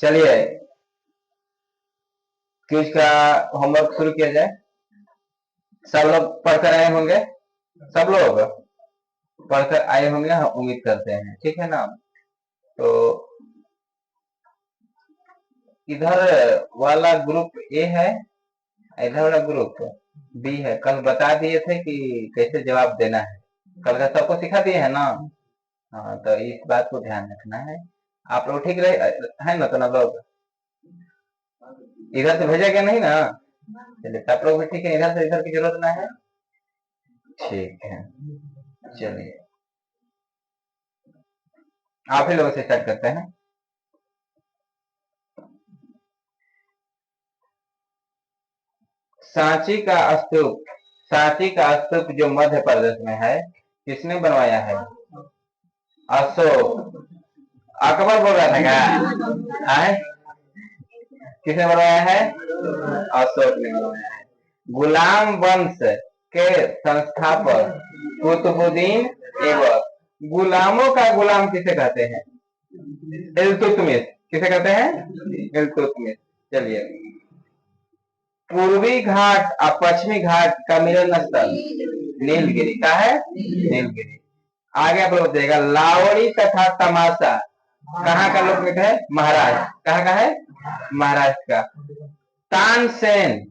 चलिए क्विज का होमवर्क शुरू किया जाए। सब लोग पढ़कर आए होंगे, सब लोग पढ़कर आए होंगे, हम उम्मीद करते हैं, ठीक है ना। तो इधर वाला ग्रुप ए है, इधर वाला ग्रुप बी है। कल बता दिए थे कि कैसे जवाब देना है, कल का सबको सिखा दिए है ना। हाँ, तो इस बात को ध्यान रखना है। आप लोग ठीक रहे है ना, तो ना लोग इधर से भेजा गया नहीं ना। चलिए आप लोग भी ठीक है, इधर से इधर की जरूरत ना है, ठीक है। चलिए आप ही लोगों से स्टार्ट करते हैं। सांची का स्तूप, सांची का स्तूप जो मध्य प्रदेश में है, किसने बनवाया है? अशोक। अकबर बोल रहा था क्या? आए? किसने बनवाया है? अशोक ने बनवाया है। गुलाम वंश के संस्थापक कुतुबुद्दीन ऐबक। गुलामों का गुलाम किसे कहते हैं? इल्तुतमिश। किसे कहते हैं? इल्तुतमिश। चलिए, पूर्वी घाट और पश्चिमी घाट का मिलन स्थल नीलगिरी का है, नीलगिरी। आगे आप लोग देगा लावड़ी तथा तमाशा कहाँ का लोक नृत्य है? महाराष्ट्र। कहाँ का है? महाराष्ट्र का। तानसेन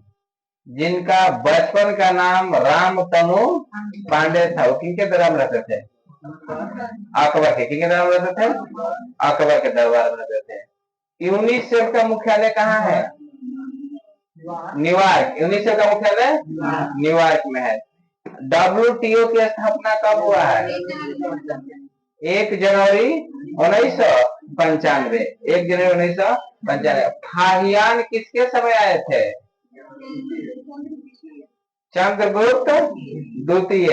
जिनका बचपन का नाम राम तनु पांडे था, वो किनके दरबार में रहते थे? अकबर के। किनके दरबार में रहते थे? अकबर के दरबार में रहते थे। यूनिसेफ का मुख्यालय कहाँ है? न्यूयॉर्क। यूनिसेफ का मुख्यालय न्यूयॉर्क में है। WTO की स्थापना कब हुआ है? 1 जनवरी 1995। 1 जनवरी 1995। फाहियान किसके समय आए थे? चंद्रगुप्त द्वितीय।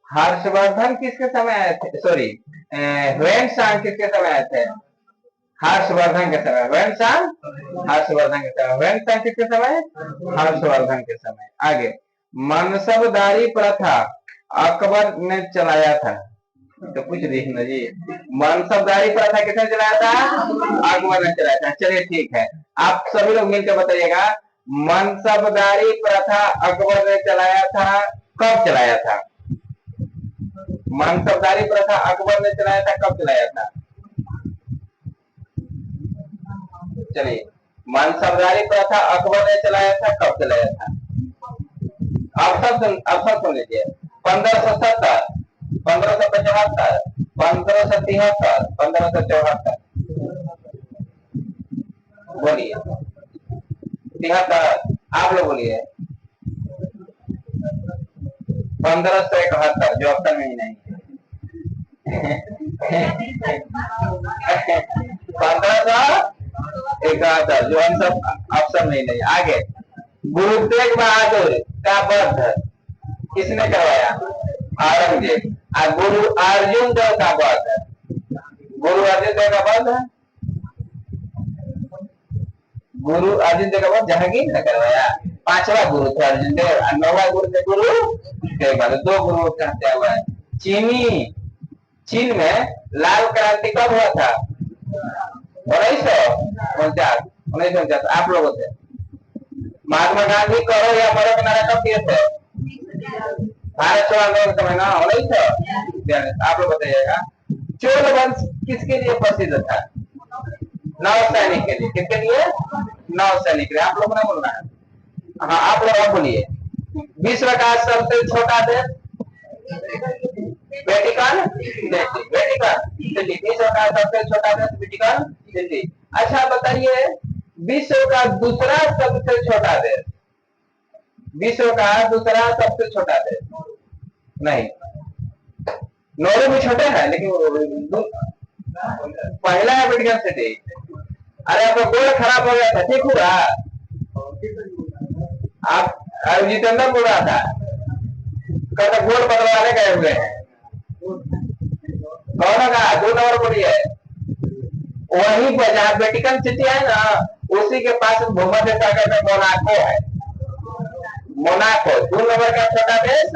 हर्षवर्धन किसके समय आए थे? सॉरी, ह्वेन-सांग किसके समय आए थे? हर्षवर्धन के समय। ह्वेन-सांग हर्षवर्धन के समय। ह्वेन-सांग किसके समय? हर्षवर्धन के समय। आगे, मनसबदारी प्रथा अकबर ने चलाया था, तो कुछ देखना जी। मनसबदारी प्रथा किसने चलाया था? अकबर ने चलाया था। चलिए ठीक है, आप सभी लोग मिलकर बताइएगा, मनसबदारी प्रथा अकबर ने चलाया था, कब चलाया था? मनसबदारी प्रथा अकबर ने चलाया था, कब चलाया था? चलिए, मनसबदारी प्रथा अकबर ने चलाया था, कब चलाया था? अब सब सुन लीजिए। 1570, 1575, 1573, 1574। बोलिए। 73। आप लोग बोलिए। 1571, जो ऑप्शन में ही नहीं है। 1571, जो हम सब ऑप्शन में ही नहीं। आगे, गुरु तेग बहादुर का वध किसने करवाया? औरंगजेब। और गुरु अर्जुन देव का वध, गुरु अर्जुन देव का वध, गुरु अर्जुन देव का वध जहांगीर ने करवाया। 5वां गुरु थे अर्जुन देव, और 9वां गुरु थे गुरु तेग बहादुर। 2 गुरुओं का हत्या हुआ है। चीन में लाल क्रांति कब हुआ था? 1949। आप लोगों से महात्मा गांधी करो या मरो के नारा कब दिए थे? भारत छोड़ो आंदोलन के समय ना, 1942। आप लोग बताइएगा, चोल वंश किसके लिए प्रसिद्ध था? नौसैनिक के लिए। किसके लिए? नौसैनिक के लिए। आप लोग ने बोलना है। हाँ, आप लोग आप बोलिए। विश्व का सबसे छोटा देश? Vatican city. वेटिकन सिटी विश्व का सबसे छोटा देश, वेटिकन सिटी। अच्छा बताइए, विश्व का दूसरा सबसे छोटा देश? विश्व का दूसरा सबसे छोटा देश? नहीं, नॉर्वे भी छोटे हैं, लेकिन पहला है वेटिकन सिटी। अरे आपका गोल खराब हो गया था, ठीक हुआ? आप जितेंद्र बोल रहा था, कहता गोल बदलवाने गए हुए हैं। कौन का 2 नंबर बोलिए। वहीं पर जहाँ वेटिकन सिटी है ना, उसी के पास भूमध्य सागर में मोनाको है। मोनाको 2 नंबर का छोटा देश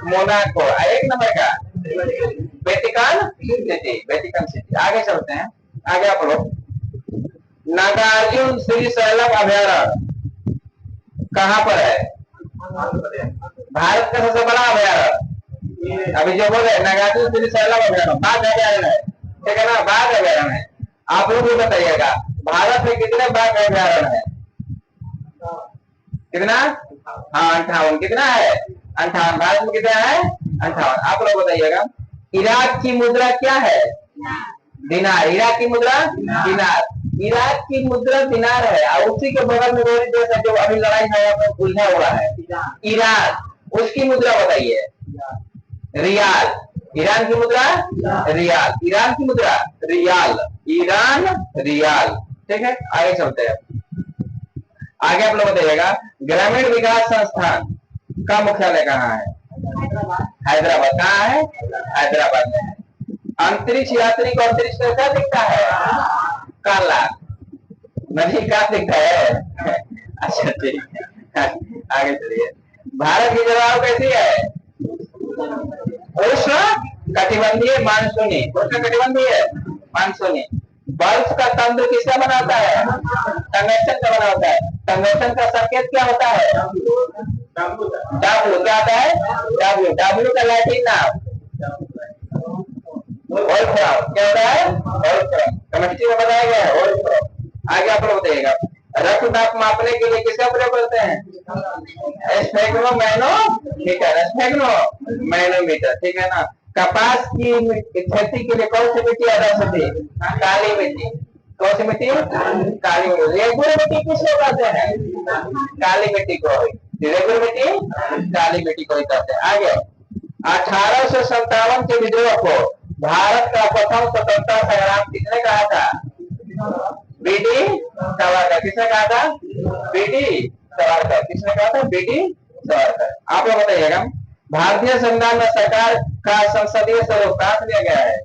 मोनाको, 1 नंबर का वेटिकन सिटी। Vatican city. आगे चलते हैं, आगे आप लोग। नागार्जुन श्री शैलम अभयारण्य कहाँ पर है? भारत का सबसे बड़ा अभयारण्य। अभी जो बोले नागार्जुन श्री शैलम अभयारण्य बाघ अभयारण्य है, ठीक है ना, बाघ अभयारण्य है। आप लोग भी बताइएगा भारत में कितने बाघ अभयारण्य है? कितना? हाँ 58। कितना है? 58। भारत में कितना है? 58। आप लोग बताइएगा इराक की मुद्रा क्या है? दिनार। इराक की मुद्रा दिनार। इराक की मुद्रा दिनार है और उसी के बगल में वो देश है जो अभी लड़ाई है उलझा हुआ है, ईरान। उसकी मुद्रा बताइए। रियाल। ईरान की मुद्रा रियाल। ईरान की मुद्रा रियाल। ईरान रियाल। ठीक है, आगे चलते हैं। आगे आप लोग बताइएगा ग्रामीण विकास संस्थान का मुख्यालय कहाँ है? हैदराबाद। कहाँ है? हैदराबाद में है। अंतरिक्ष यात्री को अंतरिक्ष में क्या दिखता है? काला। नहीं क्या दिखता है? अच्छा ठीक है, आगे चलिए। भारत की जलवायु कैसी है? उष्ण कटिबंधीय मानसूनी। उष्ण कटिबंधीय मानसूनी। बर्फ का तंत्र किसका बना होता है? टंगस्टन का बना होता है। टंगस्टन का संकेत क्या होता है? डब्ल्यू। क्या होता है? डब्ल्यू। डब्ल्यू का लैटिन नाम वोल्फ्राम। क्या होता है? वोल्फ्राम। केमिस्ट्री में बताया गया है वोल्फ्राम। आगे आप लोग बताइएगा रक्तदाब मापने के लिए किसका प्रयोग करते हैं? स्फेग्नोमीटर। स्फेग्नोमीटर, ठीक है ना। कपास की खेती के लिए कौन सी मिट्टी आदर्श होती है? काली मिट्टी। कौन सी मिट्टी? काली मिट्टी। रेगुलर मिट्टी किसको कहते हैं? काली मिट्टी को। रेगुलर मिट्टी काली मिट्टी को ही कहते हैं। आगे 1857 के विद्रोह को भारत का प्रथम स्वतंत्रता संग्राम किसने कहा था? बीडी सावरकर। किसने कहा था? बीडी सावरकर। किसने कहा था? बीडी सावरकर। आप लोग बताइएगा भारतीय संविधान में सरकार का संसदीय स्वरूप कहां से लिया गया है?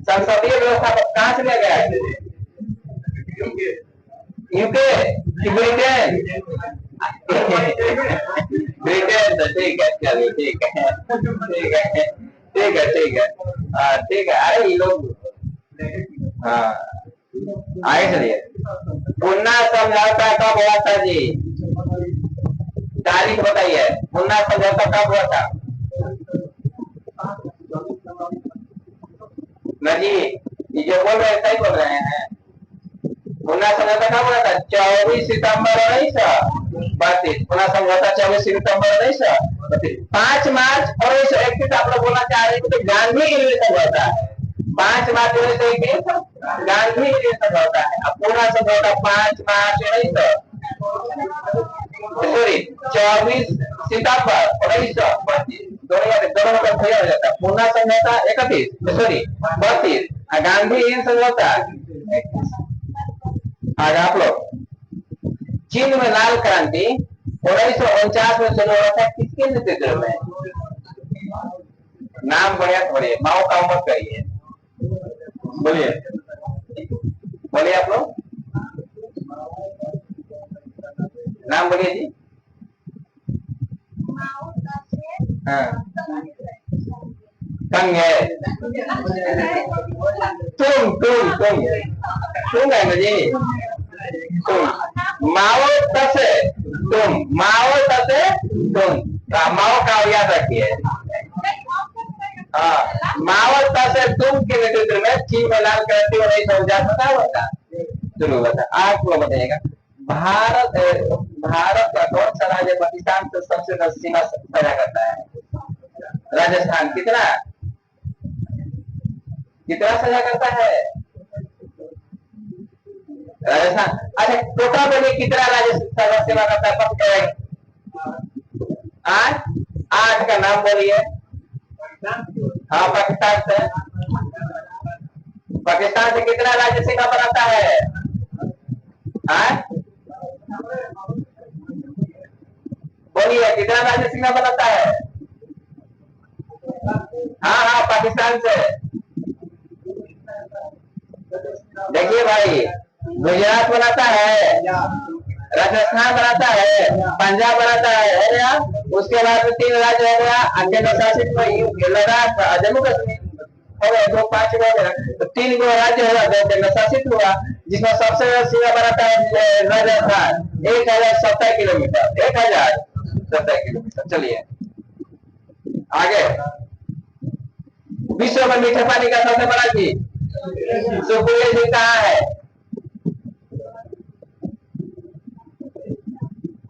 संसदीय व्यवस्था कहां से लिया गया है? यूके कि ब्रिटेन? ब्रिटेन से। ठीक है, चलिए ठीक है, ठीक है, ठीक है, ठीक है, ठीक है। अरे ये लोग हाँ आगे चलिए। पुन्ना समझौता कब हुआ था जी? तारीख बताइए। पुन्ना समझौता कब हुआ था? नहीं, ये जो बोल रहे हैं सही बोल रहे हैं। पुन्ना समझौता कब हुआ था? 24 सितंबर 1932। पुन्ना समझौता 24 सितंबर 1932। 5 मार्च 1931 आप लोग बोलना चाह रहे हैं तो गांधी के लिए समझौता है। 5 मार्च 1931 गांधी के लिए समझौता है। अब पूरा समझौता 5 मार्च 24 सितंबर 1932 दोनों का भैया हो जाता है। पूना समझौता 32 गांधी इन समझौता। आगे आप लोग चीन में लाल क्रांति 1949 में शुरू हुआ था, किसके नेतृत्व में? नाम बढ़िया बढ़िया, माओ का मत करिए, बोलिए बोलिए आप लोग नाम बोलिए जी। हाँ तंग है। तुम है ना जी। तुम माओ तसे तुम। माओ तसे तुम। माओ का याद रखिए। हाँ माओ तसे तुम के नेतृत्व में चीन में लाल क्रांति 1949 पता हुआ था, शुरू हुआ था। आपको बताइएगा भारत का कौन सा राज्य पाकिस्तान से सबसे सीमा साझा करता है? राजस्थान। कितना कितना साझा करता है राजस्थान? अच्छा टोटल बोलिए कितना राज्य सीमा करता है? पक्का 8 का नाम बोलिए। हाँ पाकिस्तान से। पाकिस्तान से कितना राज्य सीमा बनाता है? बोलिए कितना राज्य सीमा बनाता है? हाँ हाँ पाकिस्तान से। देखिए भाई गुजरात बनाता है, राजस्थान बनाता है, पंजाब बनाता है यार। उसके बाद 3 राज्य हो गया केंद्र शासित में लद्दाख, जम्मू कश्मीर। हो गया, दो पांच हो गया, तो 3 गो राज्य होगा, 2 केंद्र शासित हुआ, जिसमें सबसे ज्यादा सीमा बनाता है राजस्थान, 1070 किलोमीटर, 1070 किलोमीटर। चलिए आगे, विश्व में मीठे पानी का सबसे बड़ा झील सुपुरी झील कहाँ है?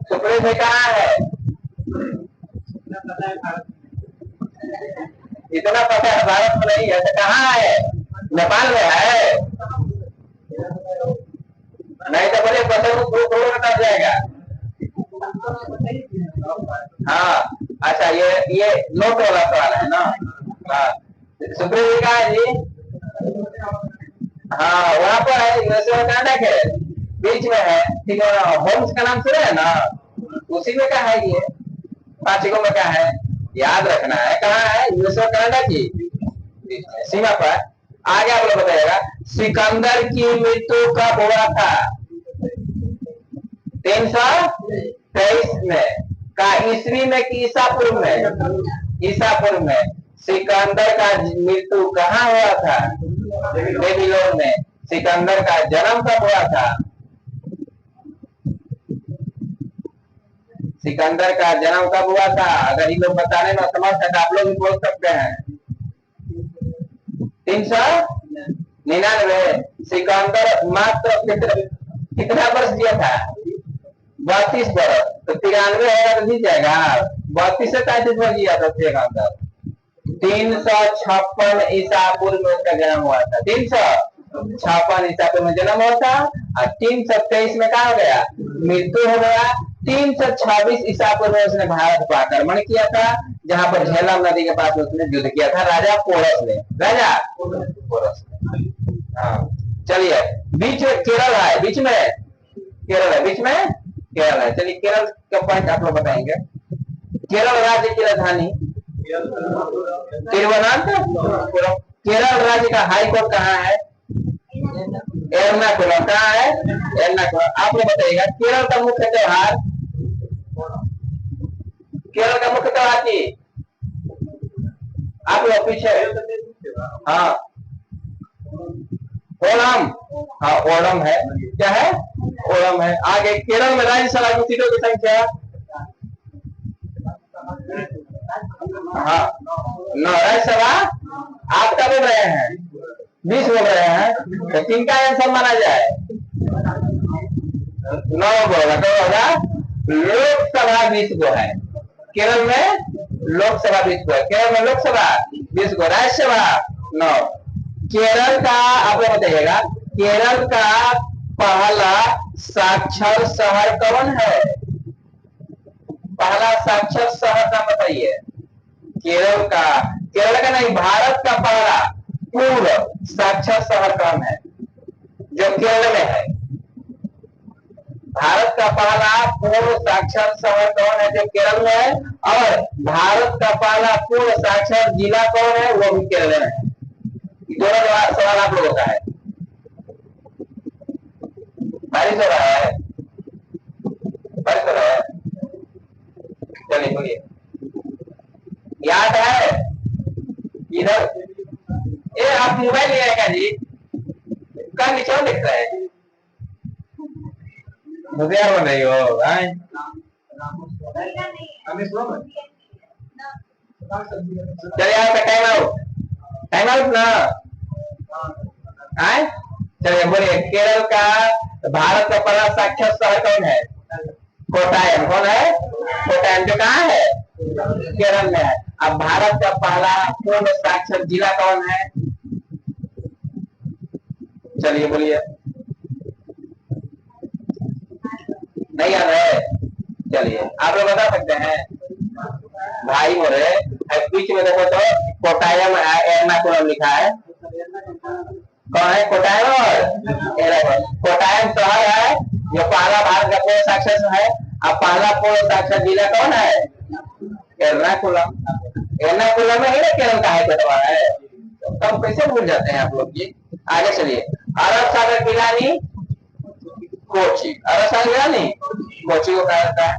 सुपुरी झील कहाँ है? इतना पता है, भारत में नहीं है तो कहाँ है? नेपाल में है? नहीं तो बोले क्वेश्चन को बता जाएगा। हाँ अच्छा, ये नोट वाला सवाल है ना। हाँ सुप्रीम जी कहा है जी? हाँ वहां पर है, यूएसए कनाडा के बीच में है, ठीक है ना। होम्स का नाम सुना है ना, उसी में क्या है ये, पांचगो में क्या है, याद रखना है। कहाँ है? यूएसए कनाडा की सीमा पर। आगे आप लोग बताइएगा, सिकंदर की मृत्यु कब हुआ था? 323 में का ईस्वी में कि ईसा पूर्व में? ईसा पूर्व में। सिकंदर का मृत्यु कहाँ हुआ था? बेबीलोन में। सिकंदर का जन्म कब हुआ था? सिकंदर का जन्म कब हुआ था? अगर ये लोग बताने में असमर्थ है तो आप लोग भी बोल सकते हैं। 399। सिकंदर मात्र कितना वर्ष जिया था? 32 वर्ष। तो 93 होगा तो जीत जाएगा। 32 से 33 वर्ष जिया था सिकंदर। 356 ईसा पूर्व में उसका जन्म हुआ था। 356 ईसा पूर्व में जन्म हुआ था और 323 में क्या हो गया? मृत्यु हो गया। 326 ईसा पूर्व में उसने भारत पर आक्रमण किया था, जहां पर झेलम नदी के पास उसने युद्ध किया था राजा पोरस ने। राजा पोरस ने। हाँ चलिए, बीच में केरल है, बीच में केरल है, बीच में केरल है। चलिए केरल का पॉइंट आप लोग बताएंगे। केरल राज्य की राजधानी तिरुवनंतपुरम। केरल राज्य का हाई कोर्ट कहाँ है? एर्नाकुलम। कहाँ है? एर्नाकुलम। आप लोग बताइएगा, केरल का मुख्य त्योहार, केरल का मुख्य त्योहार की आप लोग पीछे। हाँ ओणम। हाँ ओणम है। क्या है? ओणम है। आगे, केरल में राज्यसभा की सीटों की संख्या? हाँ 9 राज्यसभा। आप क्या बोल रहे हैं? 20 बोल रहे हैं, तो किनका आंसर माना जाए? 9 बोला तो होगा लोकसभा 20 गो है। केरल में लोकसभा 20 गो है। केरल में लोकसभा 20 गो, राज्यसभा 9। केरल का आप लोग बताइएगा, केरल का पहला साक्षर शहर कौन है? पहला साक्षर शहर नाम बताइए। केरल का नहीं, भारत का पहला पूर्ण साक्षर शहर कौन है जो केरल में है? भारत का पहला पूर्ण साक्षर शहर कौन है जो केरल में है? और भारत का पहला पूर्ण साक्षर जिला कौन है? वो भी केरल में है। दोनों सवाल आप लोगों का है। बारिश हो रहा है, बारिश हो रहा है। चलिए बोलिए, याद है? इधर ये आप मोबाइल ले आएगा जी, कल नीचे लिख रहे हैं, होशियार बन रही हो। चलिए आपका टाइम आउट ना आए। चलिए बोलिए, केरल का भारत का पहला साक्षर शहर कौन है? कोटायम। कौन है? कोटायम, जो कहाँ है? केरल में है। अब भारत का पहला पूर्ण साक्षर जिला कौन है? चलिए बोलिए, नहीं याद है? चलिए आप लोग बता सकते हैं? भाई मोरे बीच में देखो तो कोटायम एर्नाकुलम लिखा है। कौन है कोटायम? और एर्नाकुलम। कोटायम शहर है जो पहला भारत का पूर्ण साक्षर है। अब पहला पूर्ण साक्षर जिला कौन है? एर्नाकुलम। एर्नाकुलम में ही ना केरल का हाईकोर्ट है। तब कैसे भूल जाते हैं आप लोग जी? आगे चलिए, अरब सागर की रानी कोची। अरब सागर की रानी कोची को कहा जाता है।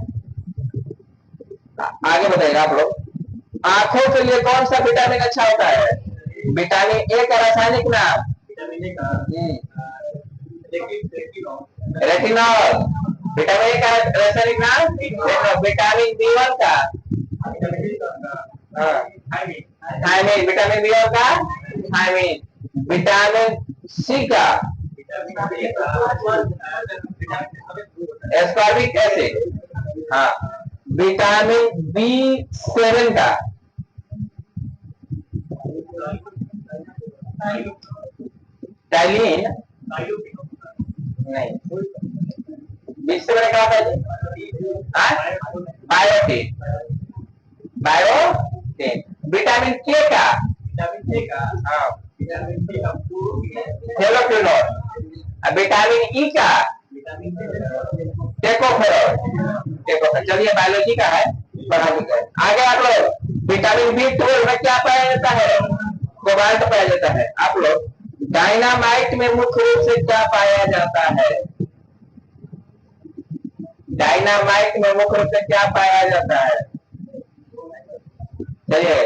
आगे बताइएगा आप लोग, आंखों के लिए कौन सा विटामिन अच्छा होता है? विटामिन ए का रासायनिक नाम रेटिनॉल। विटामिन ए का रासायनिक नाम विटामिन बी1 का थायमिन। विटामिन बी1 का थायमिन। विटामिन सी का एस्कॉर्बिक एसिड। हाँ, विटामिन बी7 का टाइलिन नहीं, बी7 का होता है बायोटिन। बायोटिन। विटामिन के का हाँ हेलोक्विनोन। विटामिन ई का टेकोफेरॉल। चलिए बायोलॉजी का है, पढ़ा लिखा है। आगे आप लोग विटामिन बी12 में क्या पाया जाता है? कोबाल्ट पाया जाता है। आप लोग डायनामाइट में मुख्य रूप से क्या पाया जाता है? डायनामाइट में मुख्य रूप से क्या पाया जाता है? चलिए,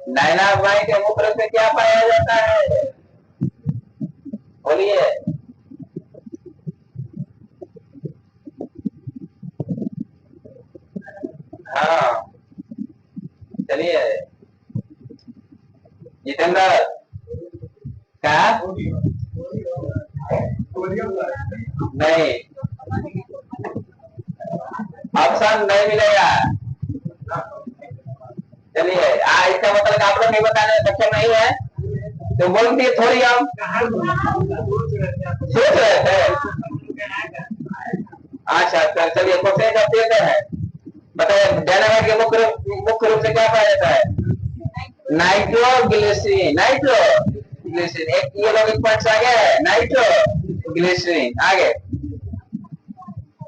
डायनामाइट में मुख्य रूप से क्या पाया जाता है? बोलिए। हाँ, चलिए जितेंद्र क्या? नहीं, ऑप्शन नहीं मिलेगा। चलिए, इसका मतलब आप लोग नहीं बताने सक्षम नहीं है, तो बोल दिए थोड़ी हम सोच रहे थे। अच्छा, चलिए क्वेश्चन जब देते हैं, बताइए डायनामाइट के मुख्य रूप से क्या पाया जाता है? नाइट्रोग्लिसरीन। नाइट्रोग्लिसरीन एक ये लोग एक पॉइंट आगे है। नाइट्रोग्लिसरीन। आगे,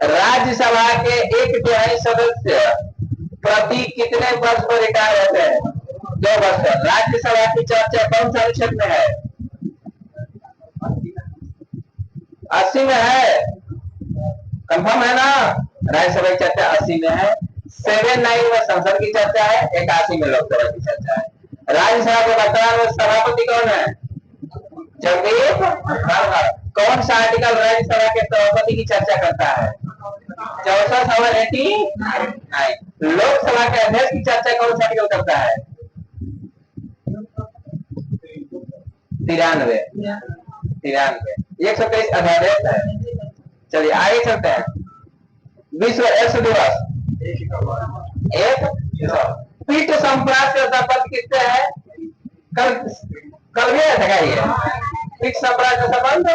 राज्यसभा के 1/3 सदस्य प्रति कितने वर्ष पर रिटायर होते हैं? 2 वर्ष पर। राज्यसभा की चर्चा कौन सा अनुच्छेद में है? 80 में है। कंफर्म है ना? राज्यसभा की चर्चा 80 में है। 79 में संसद की चर्चा है। 81 में लोकसभा की चर्चा है। राज्यसभा के वर्तमान में सभापति कौन है? जगदीप धनखड़। कौन सा आर्टिकल राज्यसभा के सभापति की चर्चा करता है? 64 लोकसभा के अध्यक्ष की चर्चा कौन सा आर्टिकल करता है? 93 123 अध्यादेश है। चलिए आगे चलते हैं। विश्व एड्स दिवस पीठ संप्रास का संबंध किससे है? कल भी दिखाइए। पीठ संप्रास का संबंध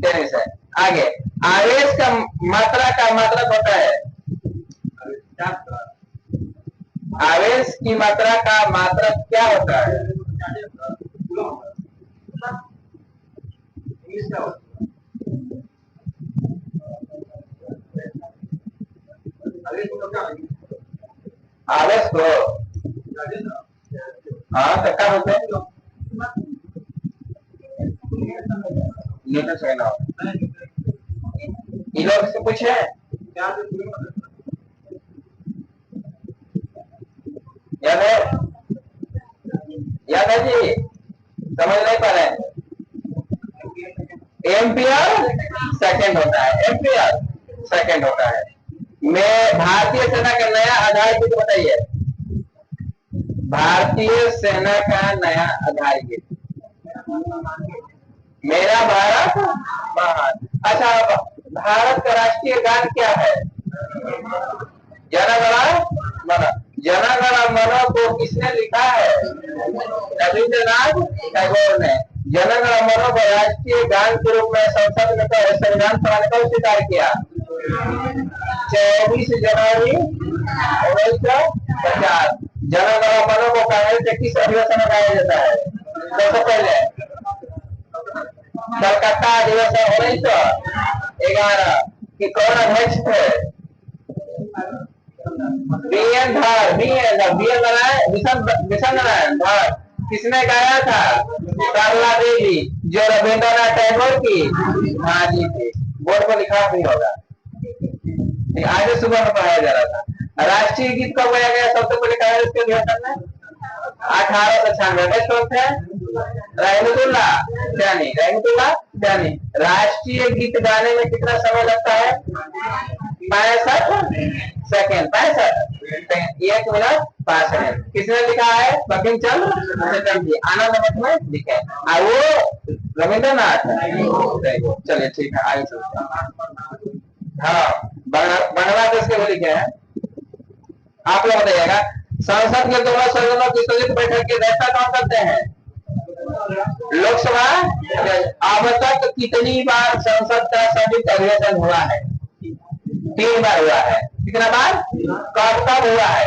टेनिस है। आगे, आवेश का मात्रा का मतलब होता है? आवेश की मात्रा का मात्रक क्या होता है? आवेश को हाँ तो क्या बोलते हैं? Newton second. ये लोग से पूछे याद है? याद है जी? समझ नहीं पा रहे? एम्पियर सेकंड होता है। एम्पियर सेकंड होता है। मैं भारतीय सेना का नया आधार गीत बताइए। भारतीय सेना का नया आधार गीत मेरा भारत महान। अच्छा, भारत का राष्ट्रीय गान क्या है? जन गण मन को किसने लिखा है? रविंद्रनाथ टैगोर ने। जन गण मन को राष्ट्रीय गान के रूप में संसद में संविधान सभा ने कब स्वीकार किया? 24 जनवरी 1950। जन गण मन को कांग्रेस के किस अधिवेशन में गाया जाता है? सबसे पहले कलकत्ता अधिवेशन 1911 की कौन अध्यक्ष थे? विशन नारायण धर। किसने गाया था? सरला देवी, जो रविंद्रनाथ टैगोर की माँ जी थी। बोर्ड पर लिखा भी होगा, आज सुबह में पढ़ाया जा रहा था। राष्ट्रीय गीत कब गाया गया सबसे पहले कांग्रेस के अधिवेशन में? 1896 नेक्स्ट वक्त है रहमतुल्लाह जानी। राष्ट्रीय गीत गाने में कितना समय लगता है? 65 सेकेंड, 65 1 मिनट 5 सेकेंड। किसने लिखा है? बंकिम चंद्र जी, आनंद मठ में लिखे। और वो रविंद्रनाथ। चलिए ठीक है, आगे चलते हैं। हाँ, बांग्लादेश के वो लिखे हैं। आप लोग बताइएगा, संसद के दोनों सदनों की संयुक्त बैठक की अध्यक्षता कौन करते हैं? लोकसभा। अब तक कितनी बार संसद का संयुक्त अधिवेशन हुआ है? 3 बार हुआ है। कितना बार? कब कब हुआ है?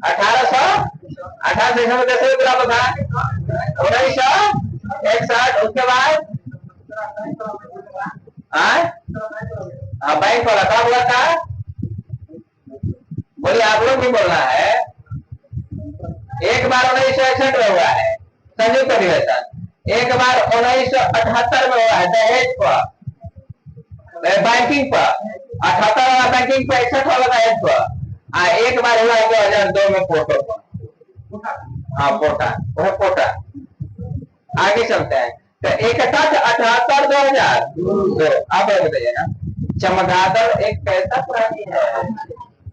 1800 कैसे बराबर था? 1961। उसके बाद बैंक वाला कब हुआ था? बोलिए, आप लोग भी बोलना है। एक बार 1961 में हुआ है संयुक्त अधिवेशन। एक बार 1978 में हुआ है दहेज पर, बैंकिंग पर। 78 वाला बैंकिंग पर, 61 वाला दहेज पर। एक बार हुआ है 2002 में पोर्टल पर। हाँ, पोटा। आगे चलते हैं। तो 61, 78, 2002। आप बताइएगा, चमगादड़ एक कैसा प्राणी है?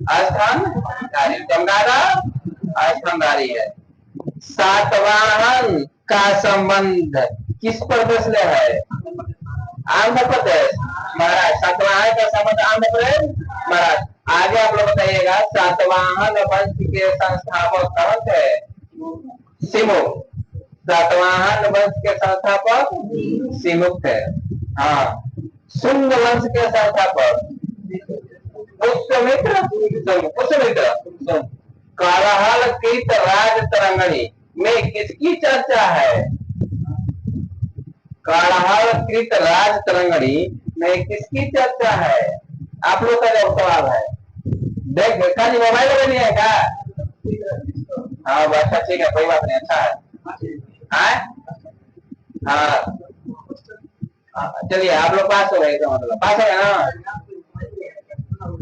स्तनधारी। चमगादड़ स्तनधारी है। सातवाहन का संबंध किस प्रदेश से है? आंध्र प्रदेश, महाराज। सातवाहन का संबंध आंध्र प्रदेश, महाराज। आगे आप लोग बताइएगा, सातवाहन वंश के संस्थापक कौन थे? सिमुक। सातवाहन वंश के संस्थापक सिमुक थे। हाँ, शुंग वंश के संस्थापक पुष्यमित्र। कालाहलकृत राज तरंगणी में किसकी चर्चा है? कालाहलकृत राज तरंगणी में किसकी चर्चा है? आप लोग का जब सवाल है, देख देखा जी, मोबाइल में नहीं है क्या? हाँ, अच्छा ठीक है, कोई बात नहीं, अच्छा है। हाँ, चलिए, आप लोग पास हो गए, मतलब पास हो गए ना।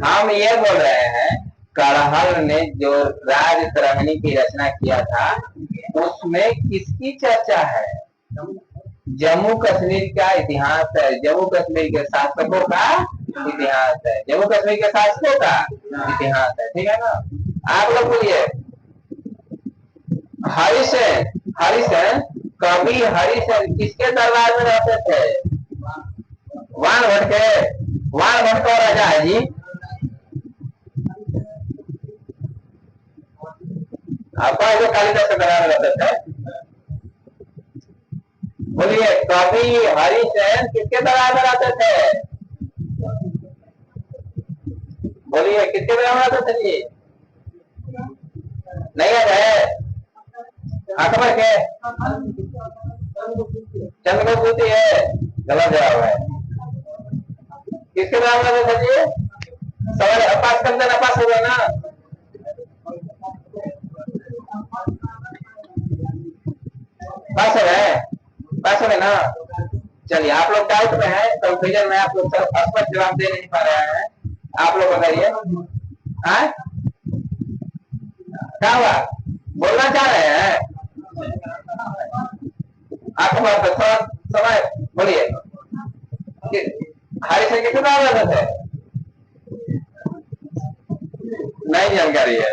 हम ये बोल रहे हैं, कड़हल ने जो राज तरंगिणी की रचना किया था, उसमें किसकी चर्चा है? जम्मू कश्मीर का इतिहास है, जम्मू कश्मीर के शासकों का इतिहास है, जम्मू कश्मीर के शासकों का इतिहास है। ठीक है ना? आप लोग बोलिए, हरिसेन कवि हरिसेन किसके दरबार में रहते थे? वाण भट्ट का राजा है जी। आपका जो कालिदास के दरबार में रहते थे। बोलिए, कवि हरिसेन किसके दरबार में रहते थे? बोलिए, किसके दरबार में रहते थे जी? नहीं है? अकबर के? चंद्रगुप्त है, गलत जवाब है। किसके दरबार में रहते थे जी? सवाल पास कर देना, पास हो गया ना। पास हो गए ना। चलिए, आप लोग डाउट में है, कंफ्यूजन में, आप लोग स्पष्ट जवाब दे नहीं पा रहे हैं। आप लोग बताइए, क्या हुआ? बोलना चाह रहे हैं? अकबर तो थोड़ा समय बोलिए, हरिसेन कितने दरबार रहते थे? नहीं जानकारी है।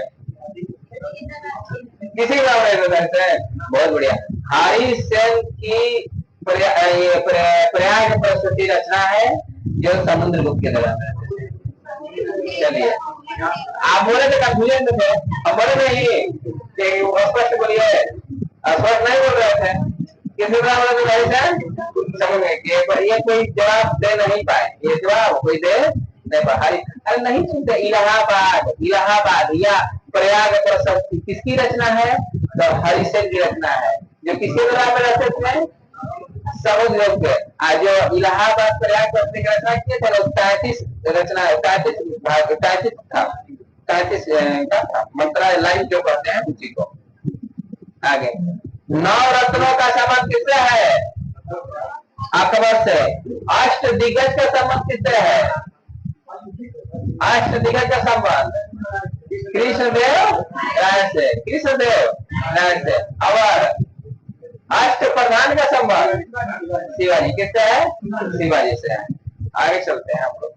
किसी का रहते हैं? बहुत बढ़िया। हरिसेन की प्रयाग प्रस्तुति रचना है, जो समुद्रगुप्त के दरबार में। चलिए, आप बोले थे कंफ्यूजन में थे, अब बोले नहीं, स्पष्ट बोलिए। स्पष्ट नहीं बोल रहे थे। किसी तरह समझ गए, ये कोई जवाब दे नहीं पाए, ये जवाब कोई दे नहीं पाए। अरे नहीं सुनते, इलाहाबाद या प्रयाग प्रशस्ति किसकी रचना है? तो हरिसेन की रचना है, जो किसके दरबार में रहते थे? समुद्रगुप्त के। आज जो इलाहाबाद प्रयाग प्रशस्ति की रचना किए थे, 33 रचना, 33 था मंत्रालय लाइन जो कहते हैं उसी को। आगे, 9 रत्नों का संबंध किससे है? अकबर से। अष्टदिग्गज का संबंध किससे है? अष्टदिग्गज का संबंध कृष्णदेव राय से, कृष्णदेव राय से। और अष्ट प्रधान का संबंध शिवाजी किससे है? शिवाजी से है। आगे चलते हैं हम लोग।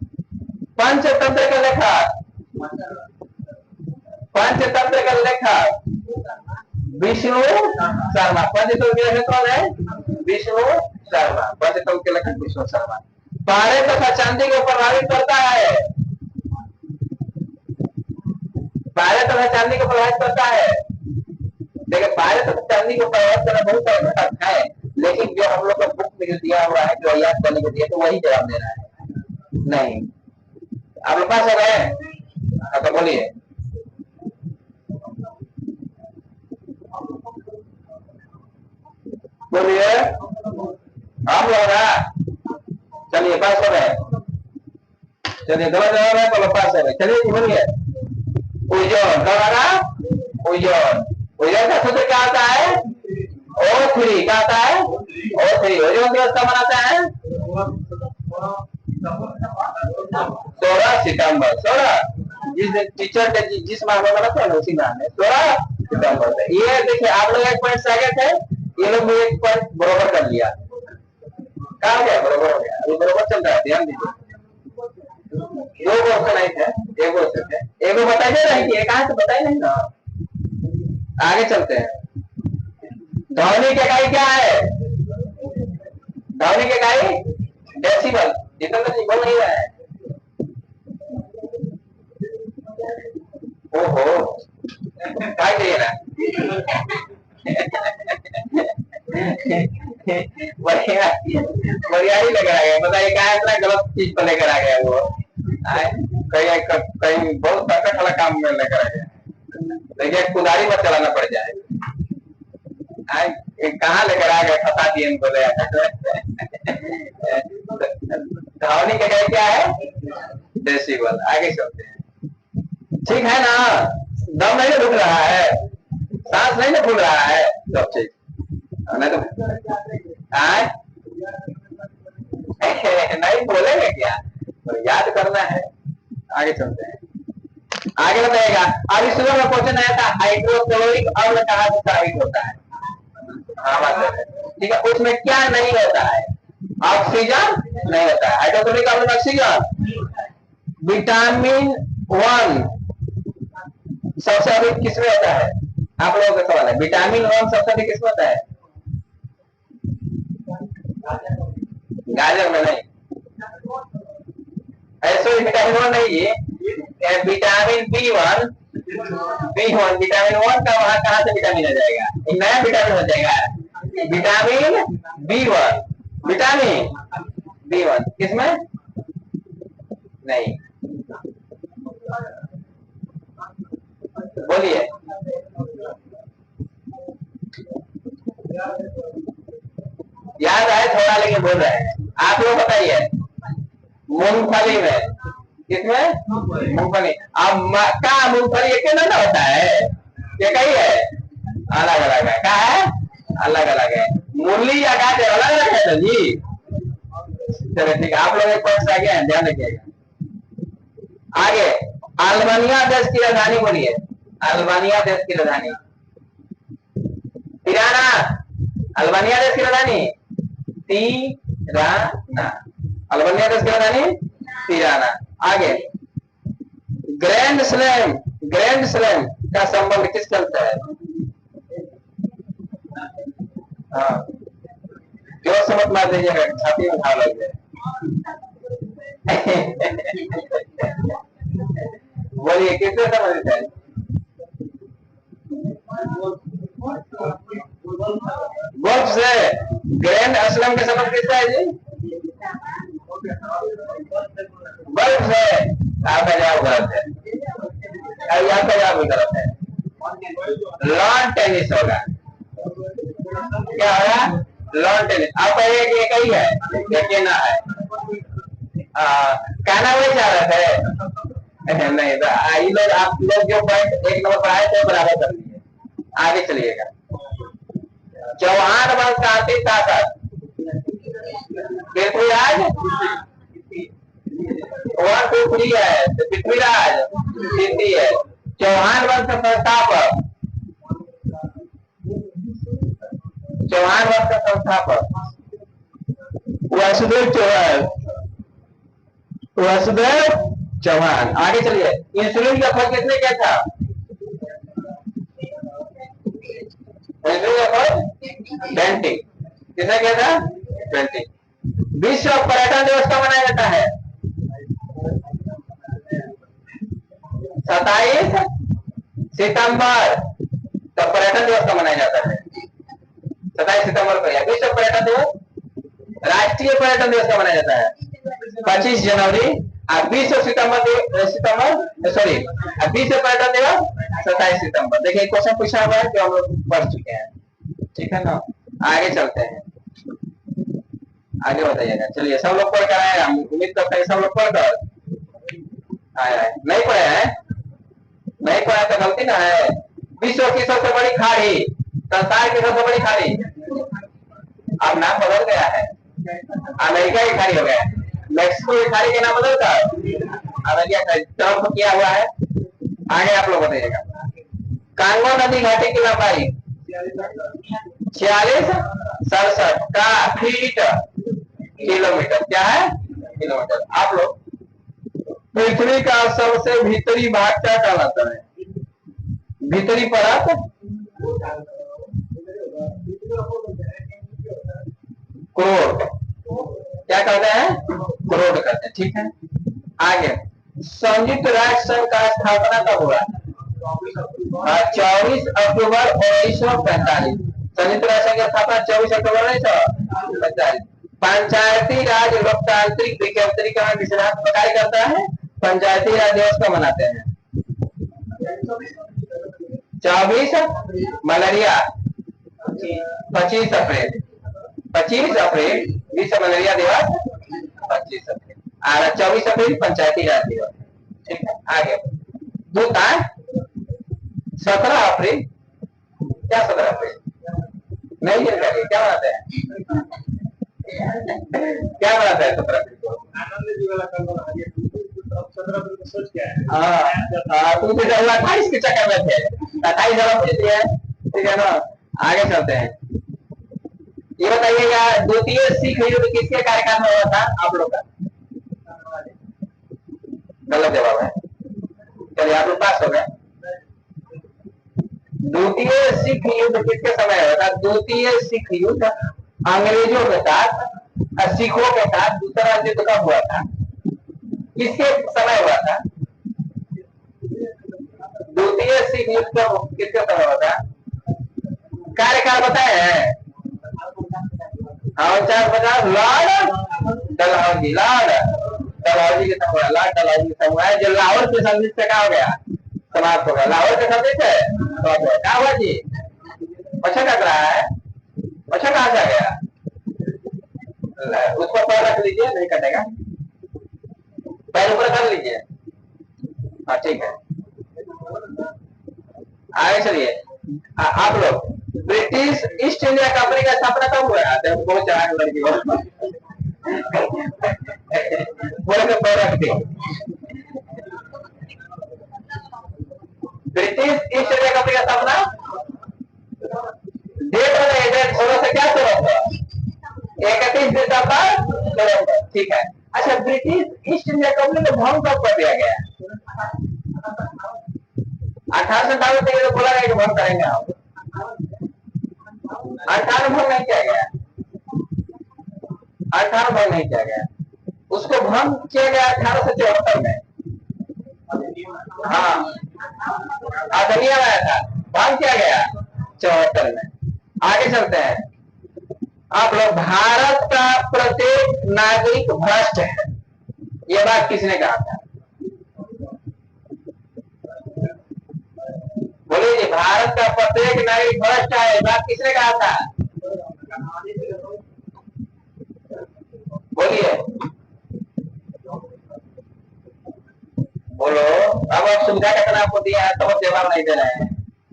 पंचतंत्र का लेखक, पंचतंत्र का लेखक विष्णु शर्मा। पंचतंत्र के लेखक कौन है? विष्णु शर्मा। पंचतंत्र के लेखक विष्णु शर्मा। पारे तथा चांदी को प्रभावित करता है, पारे तथा चांदी को प्रभावित करता है। देखिए पारे तथा चांदी को प्रभावित करना बहुत सारे घटक है, लेकिन जो हम लोग का बुक में जो दिया हुआ है, जो याद करने को दिया, तो वही जवाब देना है। नहीं आप लोग पास हो गए? तो बोलिए। बोलिए आप लोग ना, चलिए पास हो गए। चलिए दो जवाब है, बोलो पास हो गए। चलिए बोलिए। ओजोन दोबारा, ओजोन। ओजोन का सूत्र क्या आता है? O3 क्या आता है? O3। ओजोन दिवस कब मनाता है? 16 सितंबर। 16 जिस दिन टीचर डे जिस माह में मनाते हैं ना, उसी माह में 16 सितंबर से। ये देखिए आप लोग एक पॉइंट से आगे थे, ये लोग भी एक पॉइंट बरोबर कर लिया। कहा गया? बरोबर हो गया। अभी बरोबर चल रहा है, ध्यान दीजिए। दो क्वेश्चन नहीं थे, एक क्वेश्चन थे। एक वो बताइए नहीं कि कहां से बताइए नहीं ना। आगे चलते हैं। ध्वनि की इकाई क्या है? ध्वनि की इकाई डेसिबल। जितना जी बोल नहीं रहा है। ओहो क्या चाहिए ना? बढ़िया बढ़िया ही लग रहा है। बताइए क्या इतना गलत चीज पर लेकर आ गया वो? कहीं कहीं बहुत ताकत वाला काम में लेकर आ गया। देखिए कुदारी मत चलाना पड़ जाए। कहाँ लेकर आ गए? फंसा दिए इनको। ध्वनि का क्या है? डेसिबल। आगे चलते हैं। ठीक है ना? दम नहीं रुक रहा है, सांस नहीं ना फूल रहा है, सब ठीक नहीं तो नहीं बोलेंगे क्या? तो याद करना है। आगे चलते हैं। आगे बताएगा। अब इस में क्वेश्चन आया था, हाइड्रोक्लोरिक अम्ल कहाँ से प्रभावित होता है? हाँ बात है। ठीक है, उसमें क्या नहीं होता है? ऑक्सीजन नहीं होता है। हाइड्रोक्लोरिक अम्ल में ऑक्सीजन। विटामिन 1 सबसे अधिक किसमें होता है? आप लोगों का सवाल है। विटामिन 1 सबसे अधिक किसमें होता है? गाजर में नहीं। ऐसे विटामिन 1 नहीं है, विटामिन B1। विटामिन 1 का वहां कहां से विटामिन आ जाएगा? एक नया विटामिन हो जाएगा। Vitamin B1। विटामिन B1 किसमें नहीं? बोलिए। याद आए थोड़ा, लेकिन बोल रहे हैं आप लोग। बताइए। मूंगफली में, किसमें? मूंगफली। अब मक्का मूंगफली एक ना होता है, ये कही है? अलग अलग है। क्या है? अलग अलग है। मूली या गाजर अलग अलग है ना जी। चलो ठीक है, आप लोग एक पॉइंट आगे हैं, ध्यान रखिएगा। आगे अल्बानिया देश की राजधानी बोलिए। अल्बानिया देश की राजधानी तिराना। अल्बानिया देश की राजधानी तिराना। अल्बानिया देश की राजधानी तिराना। आगे ग्रैंड स्लैम, ग्रैंड स्लैम का संबंध किस खेल से है? हाँ जोर से मत मार दीजिएगा, छाती में घाव लग जाए। बोलिए किससे संबंधित है? गोल्फ से। ग्रैंड स्लैम के संबंध किससे है जी? गोल्फ से। आपका जवाब गलत है। आपका जवाब भी गलत है। लॉन टेनिस होगा। क्या होगा? Lawn tennis. आपका एक ही है, यकीन है। कहना वही चाह रहे थे नहीं तो ये लोग, आप लोग जो पॉइंट एक नंबर पर आए थे बराबर कर लिए। आगे चलिएगा। चौहान वंश का अंतिम शासक पृथ्वीराज। 1 2 3 है, पृथ्वीराज द्वितीय है। चौहान वंश का संस्थापक, चौहान वंश का संस्थापक वासुदेव चौहान, वासुदेव चौहान। आगे चलिए, इंसुलिन का खोज किसने किया था? इंसुलिन का खोज बेंटिक। किसने किया था? बेंटिक। विश्व पर्यटन दिवस कब मनाया जाता है? 27 सितंबर। तो पर्यटन दिवस कब मनाया जाता है? 27 सितंबर को। विश्व पर्यटन दिवस, राष्ट्रीय पर्यटन दिवस कब मनाया जाता है? 25 जनवरी। और विश्व सितंबर सॉरी विश्व पर्यटन दिवस 27 सितंबर। देखिए क्वेश्चन पूछा हुआ है जो हम लोग पढ़ चुके हैं, ठीक है ना। आगे चलते हैं, आगे बताइएगा। चलिए, सब लोग पढ़ कर आए, हम उम्मीद करते हैं सब लोग पढ़ कर आए। नहीं पढ़े हैं? नहीं पढ़ा तो गलती ना है। विश्व की सबसे बड़ी खाड़ी, संसार की सबसे बड़ी खाड़ी, अब नाम बदल गया है, अमेरिका की खाड़ी हो गया है। मैक्सिको की खाड़ी के नाम बदल कर अमेरिका तरफ किया हुआ है। आगे आप लोग बताइएगा। कांगो नदी घाटी की लंबाई 46 का फीट किलोमीटर। क्या है? किलोमीटर। आप लोग, पृथ्वी का सबसे भीतरी भाग क्या कहलाता है? भीतरी परत क्रोड, क्या कहते हैं? क्रोड कहते हैं, ठीक है। आगे, संयुक्त राष्ट्र संघ का स्थापना कब हुआ? 24 अक्टूबर 1945। संयुक्त राष्ट्र संघ की स्थापना 24 अक्टूबर 1945। पंचायती राज लोकतांत्रिक विकेंद्रीकरण निषेधात्मक कार्य करता है। पंचायती राज दिवस कब मनाते हैं? 24 मलेरिया 25 अप्रैल, 25 अप्रैल विश्व मलेरिया दिवस 25 अप्रैल, और 24 अप्रैल पंचायती राज दिवस, ठीक है। आगे भूटान 17 अप्रैल, क्या 17 अप्रैल नहीं है, क्या बनाते हैं? क्या बनाते हैं 17 अप्रैल को? तुम तो 28 के चक्कर में थे, 28 अप्रैल है, ठीक है ना। आगे चलते हैं। ये बताइएगा, द्वितीय सिख युद्ध किसके कार्यकाल में हुआ था आप लोग का? गलत जवाब है, चलिए आप लोग पास हो गए। द्वितीय सिख युद्ध किसके समय हुआ था? द्वितीय सिख युद्ध अंग्रेजों के साथ सिखों के साथ दूसरा युद्ध कब हुआ था? किसके समय हुआ था? द्वितीय सिख युद्ध किसके समय हुआ था? कार्यकाल बताए हैं? हाँ, 49 लॉर्ड डलहौजी, लॉर्ड डलहौजी के समय, लॉर्ड डलहौजी के समय, जो लाहौर के संधि से क्या हो गया? समाप्त हो गया। लाहौर के संधि से क्या हुआ जी? पछा कट रहा है, पछा कहाँ से आ गया? उसको पैर रख लीजिए, नहीं कटेगा, पैर ऊपर कर लीजिए, हाँ ठीक है। आगे चलिए, आप लोग, ब्रिटिश ईस्ट इंडिया कंपनी का स्थापना कब हुआ? बहुत चढ़ा लड़की बोले तो पैर रख दी। ब्रिटिश ईस्ट इंडिया कंपनी का स्थापना डेट बताइए, डेट 16 से क्या शुरू होगा? 31 दिसंबर, ठीक है। अच्छा, ब्रिटिश ईस्ट इंडिया कंपनी को भंग कब कर दिया गया? 1857 तक तो बोला गया कि भंग करेंगे हम, 18 भंग नहीं किया गया, 18 भंग नहीं किया गया, उसको भंग किया गया 1874 में। हाँ, अधिनियम आया था, भंग किया गया 74 में। आगे चलते हैं। आप लोग, भारत का प्रत्येक नागरिक भ्रष्ट है, ये बात किसने कहा था? बोलिए जी, भारत का प्रत्येक नागरिक भ्रष्ट है, बात किसने कहा था? बोलिए, बोलो। अब आप सुविधा कितना आपको दिया है, तो जवाब नहीं दे रहे हैं,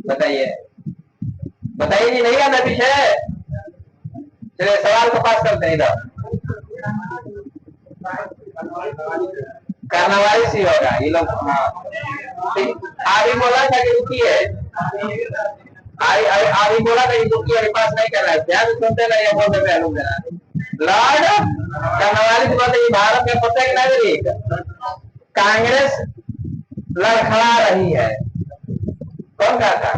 बताइए, बताइए जी, नहीं आना पीछे। चलिए सवाल को पास करते हैं इधर। कार्नावालिस ही होगा ये लोग। हाँ अभी बोला था कि रुकिए, अभी बोला था कि रुकिए, अभी पास नहीं कर रहा है, ध्यान सुनते नहीं है, बोल देते हैं लोग जरा। लॉर्ड कार्नावालिस बोलते हैं भारत में प्रत्येक नागरिक कांग्रेस लड़खड़ा रही है। कौन कहा था?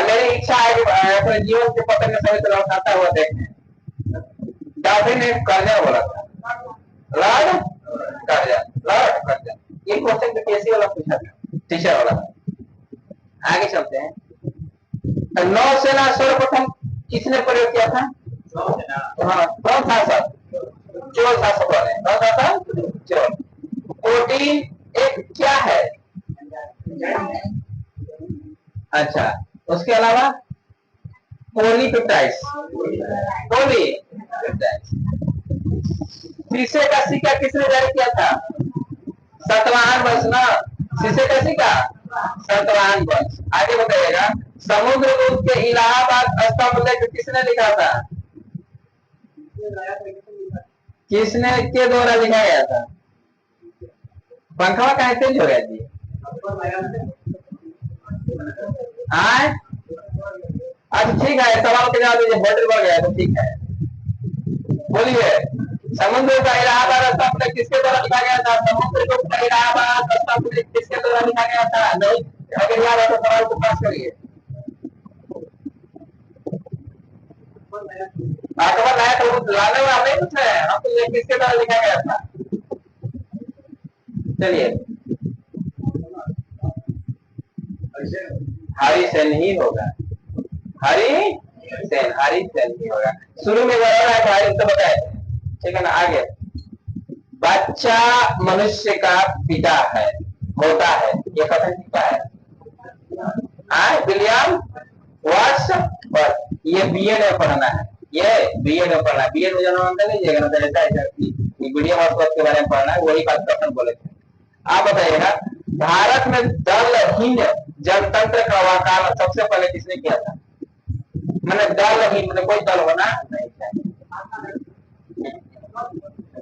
मेरी इच्छा है कि अपने जीवन के पतंग के सभी तरह खाता हुआ देखें। डाफी ने कर्जा बोला था, लॉर्ड कर्जा, लॉर्ड कर्जा। ये क्वेश्चन तो केसी वाला पूछा था, टीचर वाला। आगे चलते हैं। नौसेना सर्वप्रथम किसने प्रयोग किया था? हाँ कौन था सर? चोल शासक वाले। कौन सा था? चोल। प्रोटीन एक क्या है? अच्छा, उसके अलावा पॉलीपेप्टाइड्स, पॉलीपेप्टाइड्स। शीशे का सिक्का किसने जारी किया था? सतवाहन वंश ना। शीशे का सिक्का सतवाहन वंश। आगे बताइएगा। समुद्रगुप्त के इलाहाबाद स्तंभ लेख किसने लिखा था? किसने के द्वारा लिखा गया था? पंखा का तेज हो गया जी। आए अच्छा ठीक है, सवाल के जवाब दीजिए, बैटरी बढ़ गया तो ठीक है। बोलिए, समुद्र का इलाहाबाद स्तंभ लेख किसके द्वारा लिखा गया था? समुद्रगुप्त का इलाहाबाद स्तंभ लेख किसके द्वारा लिखा गया था? नहीं अगर याद है तो सवाल को पास करिए। अकबर लाया तो लाने वाला नहीं पूछ रहे हैं हम, तो ये किसके द्वारा लिखा गया था? चलिए हरि सेन ही होगा, हरि सेन ही होगा। शुरू में हरि तो बताए, ठीक है ना। आगे, बच्चा मनुष्य का पिता है, होता है, ये कथन किसका है? William Wordsworth. ये बीएड में पढ़ना है, ये बीएड में पढ़ना है। बीएड में जन्म लीजिएगा ना, तो ऐसा विलियम वर्ड्सवर्थ के बारे में पढ़ना है, वही बात कथन बोले थे। आप बताइएगा, भारत में दलहीन जनतंत्र का वकालत सबसे पहले किसने किया था? मैंने दलहीन मतलब कोई दल होना नहीं चाहिए,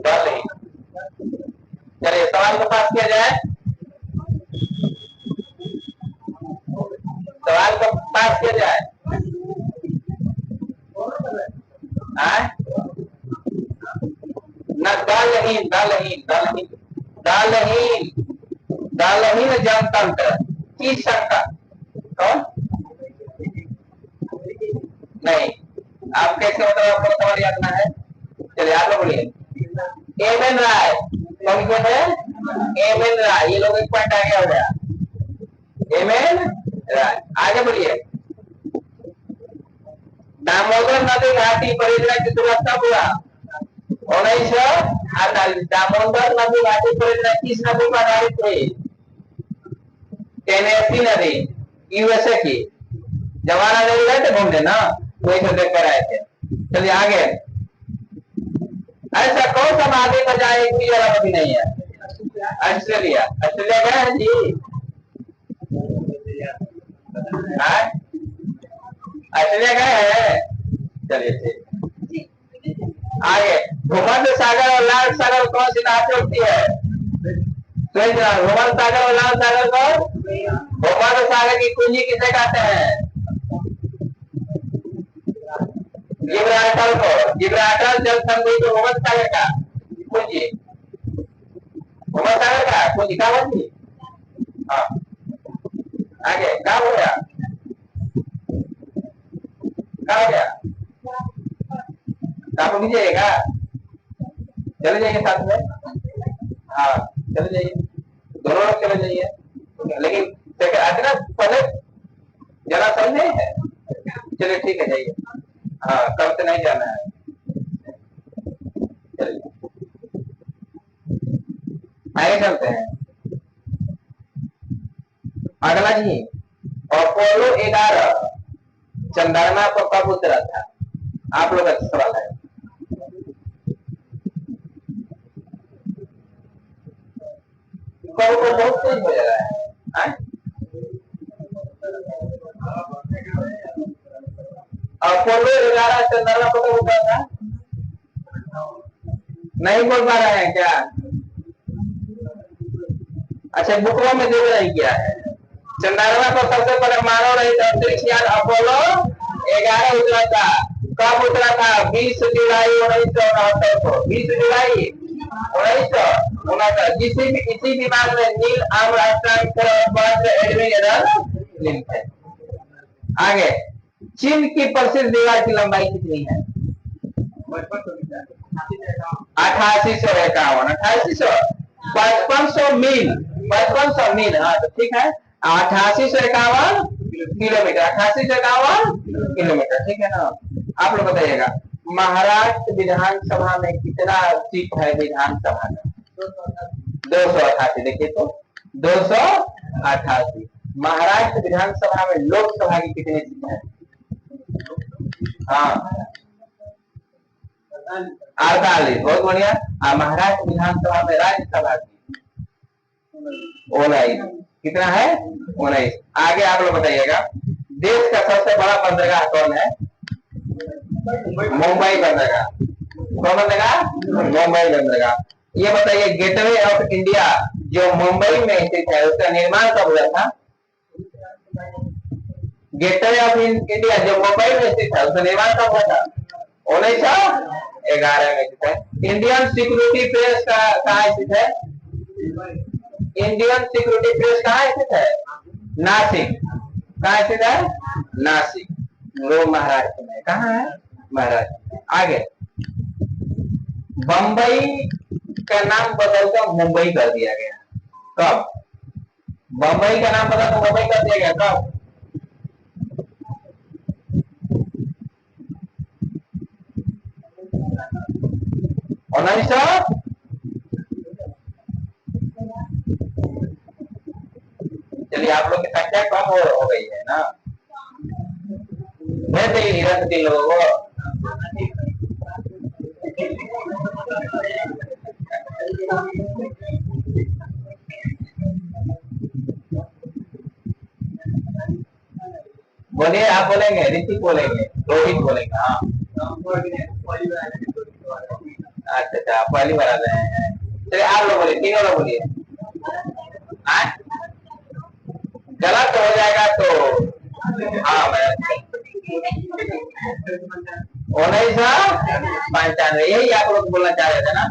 दलहीन। चलिए सवाल को पास किया जाए, सवाल को पास किया जाए। न दलहीन, दलहीन, दलहीन, दलहीन, दलहीन जनतंत्र की शक्का कौन? नहीं, आप कैसे मतलब आपको सवाल याद ना है? चलिए आप लोग बोलिए। एम एन राय, कौन कहते हैं? एम एन राय। ये लोग एक पॉइंट आगे हो गया, एम एन राय। आगे बोलिए। दामोदर नदी घाटी परियोजना की शुरुआत कब हुआ? 1948। दामोदर नदी घाटी परियोजना किस नदी पर आधारित थी? टेनेसी नदी, यूएसए की। जवाहरलाल नेहरू गए थे घूमने ना, वही से देख कर आए थे। चलिए आगे। ऐसा कौन सा महाद्वीप है जहाँ एक भी जलावधि नहीं है? ऑस्ट्रेलिया। ऑस्ट्रेलिया गए हैं जी? ऑस्ट्रेलिया गए हैं? चलिए ठीक। आगे, भूमध्य सागर और लाल सागर कौन सी नदी होती है? भूमध्य सागर और लाल सागर को भूमध्य सागर की कुंजी किसे कहते हैं? जिब्राल्टर को। जिब्राल्टर जल संधि को भूमध्य सागर का कुंजी, भूमध्य सागर का कुंजी का कुंजी। हाँ आगे क्या हो गया? क्या हो गया? आप लीजिएगा, चले जाइए साथ में। हाँ चले जाइए, दोनों लोग चले जाइए, लेकिन ना पहले जरा सही नहीं है। चलिए ठीक है जाइए। हाँ कल से नहीं जाना है। चलिए आगे चलते हैं। अगला जी, अपोलो 11 चंद्रमा पर कब उतरा था? आप लोग अच्छा सवाल है। कब को बहुत तेज हो जा रहा है। अपोलो 11 चंद्रमा पर कब उतरा था? नहीं बोल पा रहे हैं क्या? अच्छा बुकवा में देख रही क्या है। चंद्रमा को सबसे पहले मानव रहित अंतरिक्ष यान अपोलो 11 उतरा था। कब उतरा था? 20 जुलाई 1969 को। 20 जुलाई 1969। इसी विमान में नील आर्मस्ट्रांग एडमिन है। आगे, चीन की प्रसिद्ध दीवार की लंबाई कितनी है? 8851। 5500 मील। 5500 मील। हाँ तो ठीक है, 8851 किलोमीटर। 8851 किलोमीटर, ठीक है ना। आप लोग बताइएगा, महाराष्ट्र विधानसभा में कितना सीट है? विधानसभा में 288। देखिए तो 288। महाराष्ट्र विधानसभा में लोकसभा की कितनी सीट है? हाँ 48। बहुत बढ़िया। महाराष्ट्र विधानसभा में राज्यसभा की 19। कितना है? 19। आगे आप लोग बताइएगा, देश का सबसे बड़ा बंदरगाह कौन है? मुंबई बंदरगाह। कौन बंदरगाह? मुंबई बंदरगाह। ये बताइए, गेटवे ऑफ इंडिया जो मुंबई में स्थित है उसका निर्माण कब हुआ था? गेटवे ऑफ इंडिया जो मुंबई में स्थित है उसका निर्माण कब हुआ था? 1911 में स्थित है। इंडियन सिक्योरिटी प्रेस का कहाँ स्थित है? इंडियन सिक्योरिटी प्रेस कहाँ स्थित है? नासिक। कहाँ स्थित है? नासिक। वो महाराष्ट्र में। कहाँ है? महाराष्ट्र में। आगे, बंबई का नाम बदलकर मुंबई कर दिया गया, कब? बंबई का नाम बदलकर मुंबई कर दिया गया, कब? चलिए, आप लोग की संख्या कम हो गई है ना। भेज देंगे इधर से 3 लोगों को। बोलिए, आप बोलेंगे, ऋतिक बोलेंगे, रोहित बोलेंगे। हाँ अच्छा, पहली बार आ रहे हैं। चलिए आप लोग बोलिए, 3 लोग बोलिए। गलत हो जाएगा तो हाँ मैं 1995। यही आप लोग बोलना चाह रहे थे ना?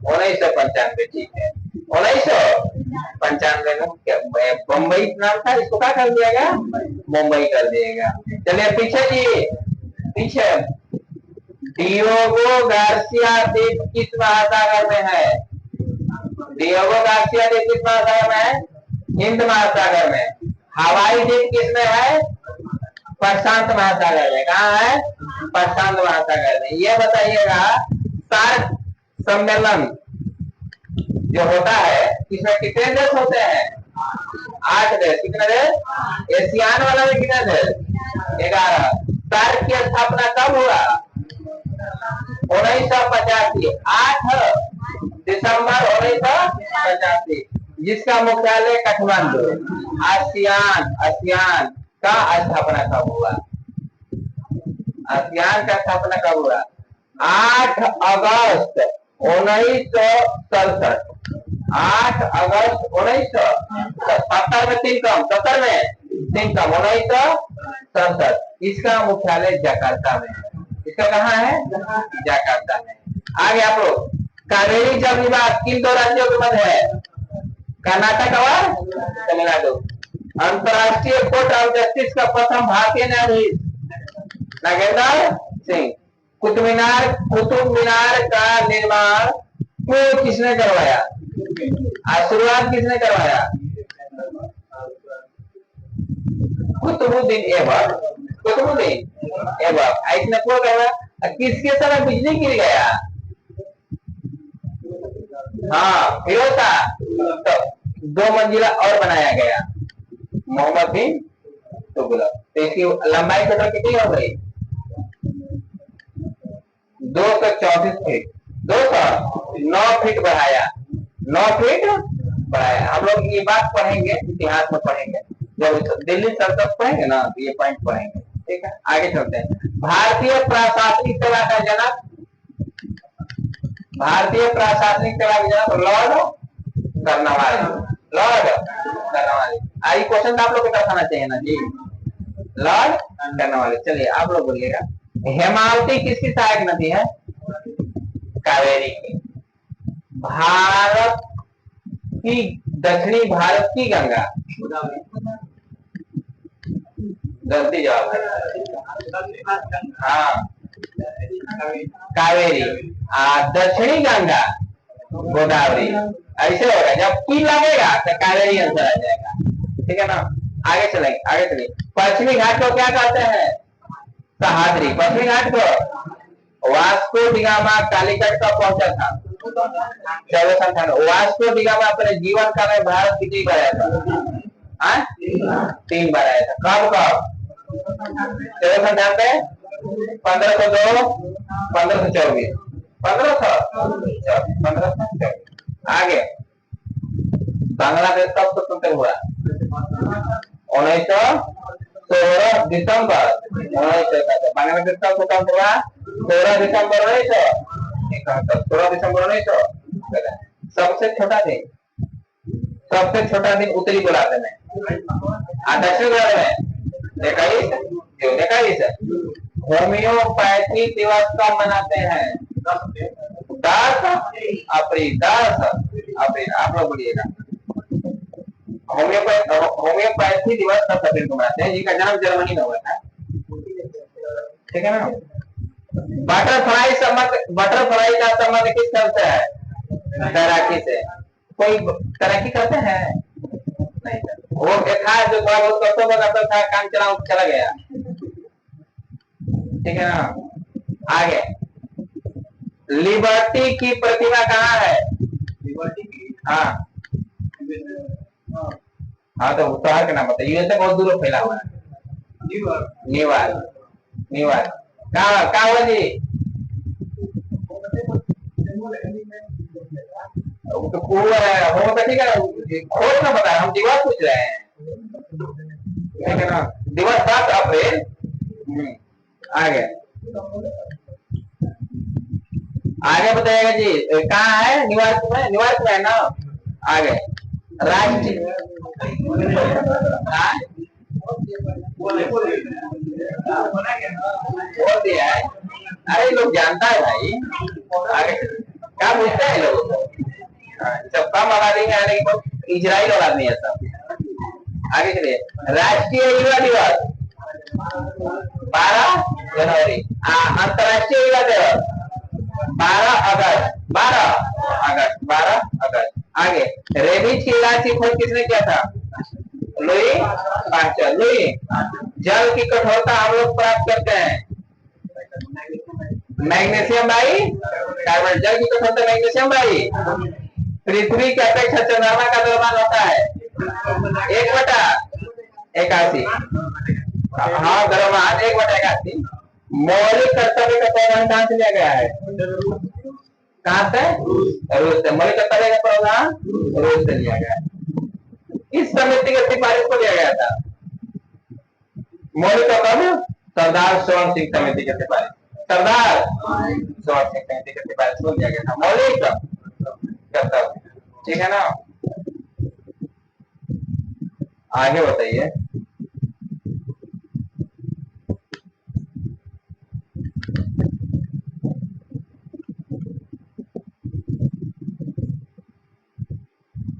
1995, ठीक है। 1995 में बम्बई नाम था, इसको क्या कर दिया गया? मुंबई कर दिएगा। चलिए पीछे जी, पीछे। डियोगो गार्सिया द्वीप किस महासागर में है? डियोगो गार्सिया द्वीप किस महासागर में है? हिंद महासागर में। हवाई द्वीप किसमें है? प्रशांत महासागर में। कहाँ है? प्रशांत महासागर में। ये बताइएगा, सार्क सम्मेलन जो होता है इसमें कितने देश होते हैं? 8 देश। कितने देश? एशियान वाला में कितने देश? 11। सार्क की स्थापना कब हुआ? 1985। 8 दिसंबर 1985। जिसका मुख्यालय काठमांडू। आसियान का स्थापना कब हुआ? आसियान का स्थापना कब हुआ? 8 अगस्त 1967। 8 अगस्त 1970 में 3 कम, 70 में 3 कम, 1967। इसका मुख्यालय जकार्ता में है। इसका कहाँ है? जकार्ता में। आगे आप लोग, कावेरी जल विवाद किन 2 राज्यों के मध्य है? कर्नाटक और तमिलनाडु। अंतर्राष्ट्रीय कोर्ट ऑफ जस्टिस का प्रथम भारतीय न्यायाधीश नागेंद्र सिंह। कुतुब मीनार का निर्माण को किसने करवाया? शुरुआत किसने करवाया? कुतुबुद्दीन ऐबक। इसने को करवाया। किसके समय बिजली गिर गया? हाँ फिरोजा। तो 2 मंजिला और बनाया गया, मोहम्मद बिन तुगलक। तो इसकी लंबाई टोटल कितनी हो गई? 234 फीट। 209 फीट बढ़ाया। 9 फीट बढ़ाया। हम लोग ये बात पढ़ेंगे, इतिहास में पढ़ेंगे, जब दिल्ली सर्कस पढ़ेंगे ना तो ये पॉइंट पढ़ेंगे। ठीक है, आगे चलते हैं। भारतीय प्रशासनिक सेवा का जनक? भारतीय प्रशासनिक सेवा के जनक lord Cornwallis. Lord Cornwallis. I question तो आप लोग को टफ आना चाहिए ना जी। Lord Cornwallis. चलिए आप लोग बोलिएगा, हेमावती किसकी सहायक नदी है? कावेरी की। भारत की, दक्षिणी भारत की गंगा, गलती जवाब है। हाँ कावेरी। दक्षिणी गंगा गोदावरी। ऐसे होगा, जब की लगेगा तो कावेरी आंसर आ जाएगा। ठीक है ना। आगे चलेंगे, आगे चलिए। पश्चिमी घाट को क्या कहते हैं? सह्याद्री। पश्चिमी घाट को वास्को डी गामा कालीकट कब पहुंचा था? 1497। वास्को डी गामा अपने जीवन काल में भारत कितनी बार आया था? 3 बार आया था। कब कब? 1497, 1502, 1524, 1524। आगे, बांग्लादेश कब स्वतंत्र हुआ? 1916 दिसंबर 1971। बांग्लादेश कब स्वतंत्र हुआ? 16 दिसंबर 1971। 16 दिसंबर 1971। सबसे छोटा दिन, सबसे छोटा दिन उत्तरी गोलार्ध में, दक्षिण गोलार्ध में 21 होम्योपैथी दिवस कब मनाते हैं? 10 अप्रैल। 10 अप्रैल। आप लोग बोलिएगा, होम्योपैथी दिवस 10 अप्रैल को मनाते हैं, जिनका जन्म जर्मनी में हुआ था। ठीक है ना। बटरफ्लाई का संबंध किस तरह से है? तैराकी से। कोई तैराकी करते हैं? नहीं। वो देखा जो थोड़ा बहुत करता था, काम चला गया। ठीक है ना। आगे, लिबर्टी की प्रतिमा कहाँ है? लिबर्टी की, हाँ हाँ तो शहर का नाम बताइए। यूएसए बहुत दूर फैला हुआ है। न्यूयॉर्क। न्यूयॉर्क कहाँ हुआ जी? तो ठीक है, खोज ना बताया, हम दिवस पूछ रहे हैं। ठीक है ना। दिवस 10 अप्रैल। आगे आगे बताइएगा जी, कहाँ है? न्यूयॉर्क में। न्यूयॉर्क में है ना। आगे, राष्ट्रीय बोल दिया है। अरे लोग जानता है भाई। आगे क्या पूछते हैं लोग? चप्पा मवाली में आने की इजराइल वाला आदमी है सब। आगे चलिए, राष्ट्रीय युवा दिवस 12 जनवरी। अंतर्राष्ट्रीय युवा दिवस 12 अगस्त। 12 अगस्त। आगे, रेबिज की इलाज की खोज किसने किया था? Louis Pasteur. लुई। जल की कठोरता हम लोग प्राप्त करते हैं मैग्नीशियम बाई कार्बोनेट। जल की कठोरता मैग्नीशियम बाई। पृथ्वी की अपेक्षा चंद्रमा का द्रव्यमान होता है 1/81। हाँ द्रव्यमान 1/81। मौलिक कर्तव्य का प्रावधान कहाँ से लिया गया है? कहाँ से? रूस से। मौलिक कर्तव्य का प्रावधान रूस से लिया गया है। इस समिति की सिफारिश को लिया गया था? मौलिक कर्तव्य सरदार स्वर्ण सिंह समिति की सिफारिश। सरदार स्वर्ण सिंह समिति की सिफारिश को लिया गया था मौलिक कर्तव्य। ठीक है ना। आगे बताइए,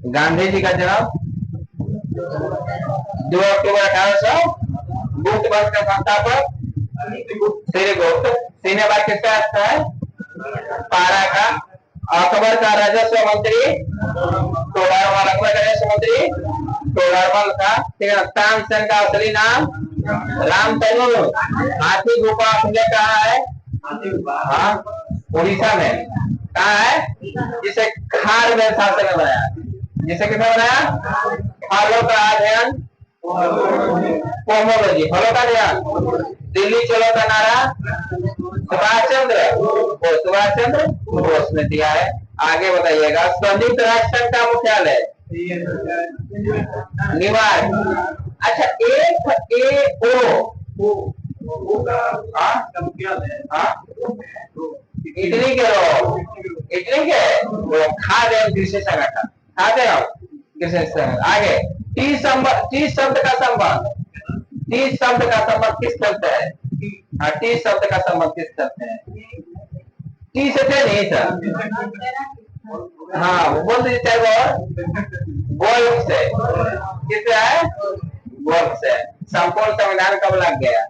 गांधी जी का जन्म 2 अक्टूबर 1800। गुप्त वंश का संस्थापक श्रीगुप्त। सीनेबाग किसका स्थान है? पारा का। अकबर का राजस्व मंत्री तोड़रमल। अकबर का राजस्व मंत्री तोड़रमल था। ठीक है। तानसेन का असली नाम राम तैमूर। हाथी गुफा कहाँ है? हाँ उड़ीसा में। कहाँ है? जिसे खार में शासन में बनाया। जिसे किसने बनाया? फलों का अध्ययन पोमोलॉजी। फलों का अध्ययन। दिल्ली चलो का नारा सुभाष चंद्र बोस ने दिया है। आगे बताइएगा, संयुक्त राष्ट्र का मुख्यालय न्यूयॉर्क। अच्छा, एक ए ओ इटली के खाद्य एवं कृषि संगठन। खाद्य आगे टी शब्द का संबंध, टी शब्द का संबंध किस शब्द है? हाँ, टी शब्द का संबंध किस शब्द है? टी से थे नहीं सर। हाँ, वो बोल दीजिए चाहे वो गोल्फ से, किससे है? गोल्फ से। संपूर्ण संविधान कब लग गया?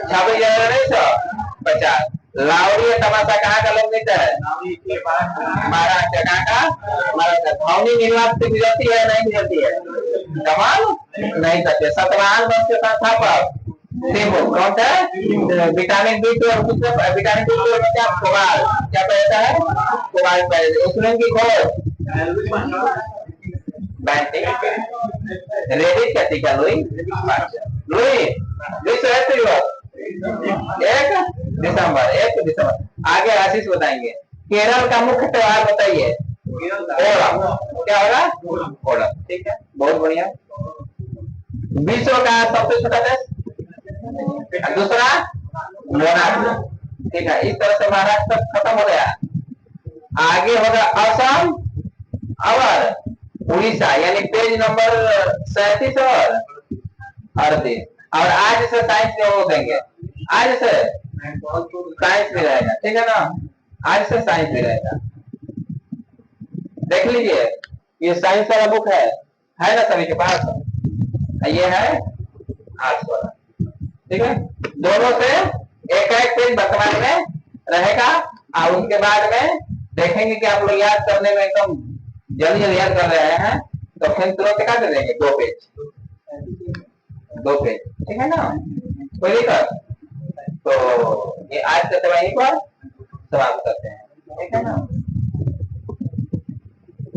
26 जनवरी 1950। लावड़ी तमाशा कहाँ का लोकनृत्य है? महाराष्ट्र। कहाँ का? महाराष्ट्र। धौनी निर्वात से गुजरती है नहीं गुजरती है? कमाल नहीं करते। सतवाहन वंश के संस्थापक कौन है? विटामिन बी2 और विटामिन बी2 में क्या? कोबाल। क्या कहता है? कोबाल। इंसुलिन की खोज रेडिस का टीका लुई लुई 1 दिसंबर। आगे आशीष बताएंगे। केरल का मुख्य त्योहार बताइए। ओणम। क्या होगा? ओणम। ठीक है, बहुत बढ़िया। विश्व का सबसे छोटा देश? दूसरा मोनाको। ठीक है, इस तरह से महाराष्ट्र खत्म हो गया। आगे होगा असम और उड़ीसा, यानी पेज नंबर 37 और 38। और आज से साइंस में वो देंगे, आज से साइंस भी रहेगा। ठीक है ना, आज से साइंस भी रहेगा। देख लीजिए, ये साइंस वाला बुक है ना सभी के पास? ये है आर्ट्स वाला। ठीक है, दोनों से एक एक पेज वर्तमान में रहेगा। और उसके बाद में देखेंगे कि आप लोग याद करने में एकदम जल्दी जल्दी याद कर रहे हैं, तो फिर तुरंत क्या दे देंगे? 2 पेज। ठीक है ना, कोई दिक्कत? तो ये आज का समय यहीं पर समाप्त करते हैं। ठीक है ना।